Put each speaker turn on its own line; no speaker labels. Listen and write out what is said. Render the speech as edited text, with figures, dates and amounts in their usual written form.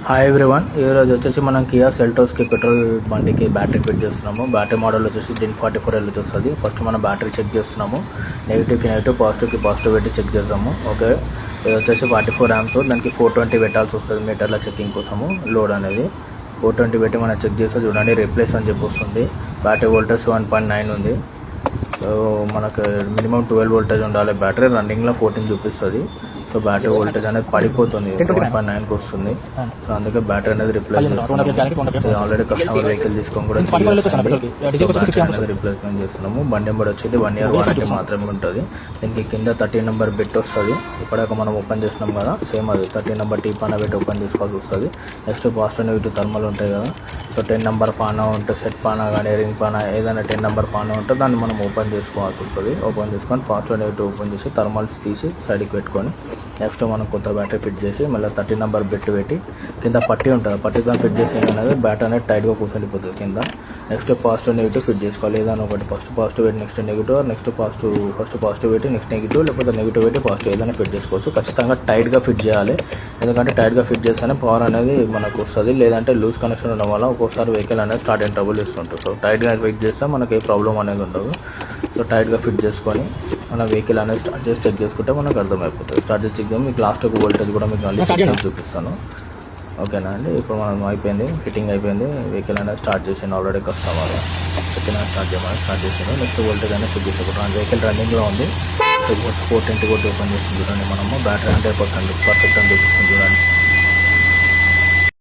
Hi everyone, ఈరోజు వచ్చేసి మనం కియా సెల్టోస్కి పెట్రోల్ బండికి బ్యాటరీ ఫిట్ చేస్తున్నాము. బ్యాటరీ మోడల్ వచ్చేసి DIN44L వస్తుంది. ఫస్ట్ మనం బ్యాటరీ చెక్ చేస్తున్నాము. నెగిటివ్కి నెగిటివ్, పాజిటివ్కి పాజిటివ్ పెట్టి చెక్ చేస్తాము. ఓకే, ఇది వచ్చేసి 44 amps. దానికి 420 పెట్టాల్సి వస్తుంది మీటర్ల చెకింగ్ కోసము. లోడ్ అనేది 420 పెట్టి మనం చెక్ చేస్తే చూడండి రీప్లేస్ అని చెప్పి వస్తుంది. బ్యాటరీ వోల్టేజ్ 1.9 ఉంది. సో మనకు మినిమం 12 వోల్టేజ్ ఉండాలి. బ్యాటరీ రన్నింగ్లో 14 చూపిస్తుంది. సో బ్యాటరీ వోల్టేజ్ అనేది పడిపోతుంది, 7.9కి వస్తుంది. సో అందుకే బ్యాటరీ అనేది రిప్లేస్ చేస్తున్నాము. ఆల్రెడీ కస్టమర్ వెహికల్ తీసుకొని కూడా బ్యాటరీ అనేది రిప్లేస్మెంట్ చేస్తున్నాము. బండి నెంబర్ వచ్చేది 1 year వారంటీ మాత్రమే ఉంటుంది. దీనికి కింద 13 నెంబర్ బిట్ వస్తుంది. ఇప్పటిదాకా మనం ఓపెన్ చేసినాం కదా, సేమ్ అది 13 నెంబర్ టీ పానా పెట్టి ఓపెన్ చేసుకోవాల్సి వస్తుంది. నెక్స్ట్ పాజిటివ్ నెగిటివ్ థర్మల్ ఉంటాయి కదా. సో 10 నెంబర్ పానా ఉంటే సెట్ పానా కానీ రింగ్ పానా ఏదైనా 10 నెంబర్ పానా ఉంటే దాన్ని మనం ఓపెన్ చేసుకోవాల్సి వస్తుంది. ఓపెన్ చేసుకొని పాజిటివ్ నెగిటివ్ ఓపెన్ చేసి థర్మల్స్ తీసి సైడ్కి పెట్టుకొని నెక్స్ట్ మనం కొత్త బ్యాటరీ ఫిట్ చేసి మళ్ళీ 13 నెంబర్ బిట్ పెట్టి కింద పట్టి ఉంటుంది. పట్టితో ఫిట్ చేసి అనేది బ్యాటరీ అనేది టైట్గా కూర్చొనిపోతుంది కింద. నెక్స్ట్ పాజిటివ్ నెగిటివ్ ఫిట్ చేసుకోవాలి. ఏదైనా ఒకటి ఫస్ట్ పాజిటివ్ పెట్టి next negative, next first positive పెట్టి నెక్స్ట్ నెగిటివ్, లేకపోతే నెగిటివ్ పెట్టి పాజిటివ్ ఏదైనా ఫిట్ చేసుకోవచ్చు. ఖచ్చితంగా టైట్గా ఫిట్ చేయాలి, ఎందుకంటే టైట్గా ఫిట్ చేస్తేనే పవర్ అనేది మనకు వస్తుంది. లేదంటే లూజ్ కనెక్షన్ ఉండడం వల్ల ఒక్కోసారి వెహికల్ అనేది స్టార్ట్ అయిన ట్రబుల్ ఇస్తుంటుంది. సో టైట్గా ఫిట్ చేస్తే మనకి ఏ ప్రాబ్లం అనేది ఉండదు. సో టైట్గా ఫిట్ చేసుకొని మన వెహికల్ అనేది స్టార్ట్ చేసి చెక్ చేసుకుంటే మనకు అర్థమైపోతుంది. స్టార్ట్ చేసి చెక్ మీకు లాస్ట్ ఒక వోల్టేజ్ కూడా మీకు మళ్ళీ చూపిస్తాను. ఓకేనా అండి, ఇప్పుడు మనం అయిపోయింది, ఫిట్టింగ్ అయిపోయింది. వెహికల్ అనేది స్టార్ట్ చేసాను ఆల్రెడీ కస్టమర్ చెప్పిన స్టార్ట్ చేసాను. నెక్స్ట్ వోల్టేజ్ అనేది చెక్ చేసుకుంటాం. వెహికల్ రన్నింగ్లో ఉంది. 420 కూడా ఓపెన్ చేస్తుంది చూడండి. మనము బ్యాటరీ 100% పర్ఫెక్ట్ అని చూపిస్తుంది చూడండి.